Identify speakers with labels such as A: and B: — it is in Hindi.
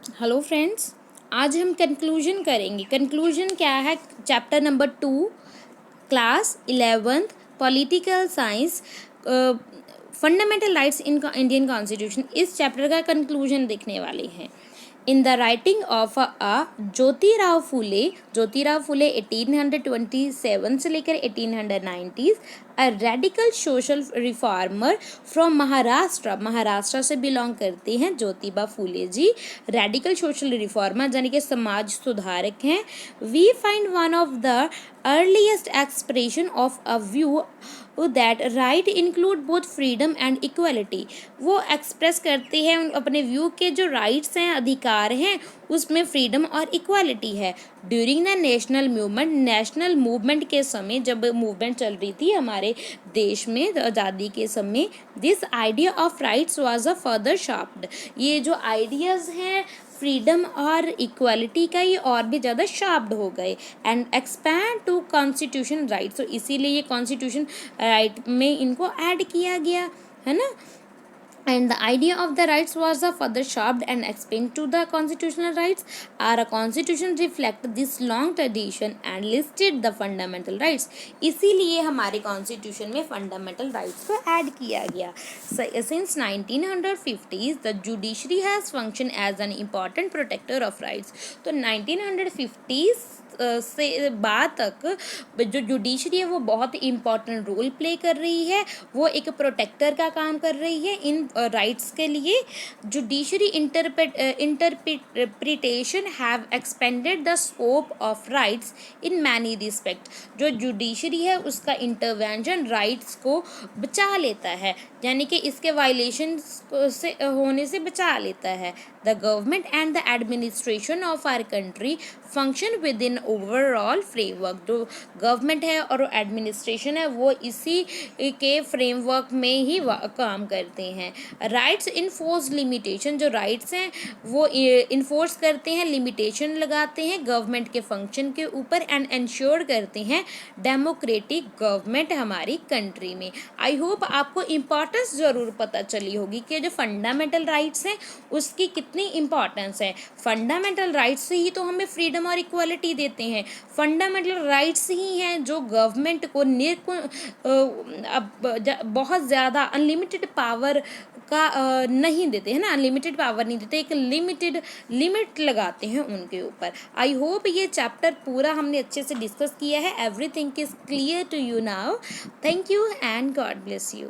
A: हेलो फ्रेंड्स, आज हम कंक्लूजन करेंगे। कंक्लूजन क्या है? Chapter number 2, class 11th, political science, fundamental rights in Indian constitution. इस चैप्टर का कंक्लूजन देखने वाले हैं। In the writing of Jyotirao Phule 1827 से लेकर 1890, a radical social reformer from Maharashtra से बिलोंग करते हैं Jyotiba Phule ji. Radical social reformer यानी कि समाज सुधारक हैं। We find one of the earliest expression of a view that right include both freedom and equality. वो एक्सप्रेस करते हैं अपने व्यू के जो राइट्स हैं, अधिकार हैं, उसमें फ्रीडम और इक्वालिटी है। ड्यूरिंग द नेशनल मूवमेंट के समय, जब मूवमेंट चल रही थी हमारे देश में आज़ादी के समय, this idea of rights was a further sharped. ये जो आइडियाज़ हैं फ्रीडम और इक्वालिटी का, ये और भी ज़्यादा शार्प्ड हो गए and expand to constitution rights. तो इसीलिए ये कॉन्स्टिट्यूशन राइट में इनको ऐड किया गया है ना। And the idea of the rights was further sharpened and expanded to the constitutional rights. Our constitution reflect this long tradition and listed the fundamental rights. इसीलिए हमारे कॉन्स्टिट्यूशन में फंडामेंटल राइट्स को ऐड किया गया। Since 1950s, the judiciary has functioned as an important protector of rights. तो 1950s से बाद तक जो जुडिशरी है वो बहुत इम्पॉर्टेंट रोल प्ले कर रही है। वो एक प्रोटेक्टर का काम कर रही है इन राइट्स के लिए। Judiciary interpretation have expanded the scope of rights in many respect. जो जुडिशरी है उसका इंटरवेंशन राइट्स को बचा लेता है, यानी कि इसके वायलेशन से होने से बचा लेता है। The government and the administration of our country function within overall framework. जो गवर्नमेंट है और एडमिनिस्ट्रेशन है वो इसी के फ्रेमवर्क में ही काम करते हैं। Rights enforce limitation. जो राइट्स हैं वो इन्फोर्स करते हैं, लिमिटेशन लगाते हैं गवर्नमेंट के फंक्शन के ऊपर एंड इंश्योर करते हैं डेमोक्रेटिक गवर्नमेंट हमारी कंट्री में। आई होप आपको इम्पोर्टेंस ज़रूर पता चली होगी कि जो फंडामेंटल राइट्स हैं उसकी कितनी इम्पोर्टेंस है। फंडामेंटल राइट्स से ही तो हमें फ्रीडम और इक्वालिटी देते हैं। फंडामेंटल राइट्स ही हैं जो गवर्नमेंट को बहुत ज़्यादा अनलिमिटेड पावर का नहीं देते हैं ना, अनलिमिटेड पावर नहीं देते, एक लिमिट लगाते हैं उनके ऊपर। आई होप ये चैप्टर पूरा हमने अच्छे से डिस्कस किया है। Everything is clear to you now. Thank you and God bless you.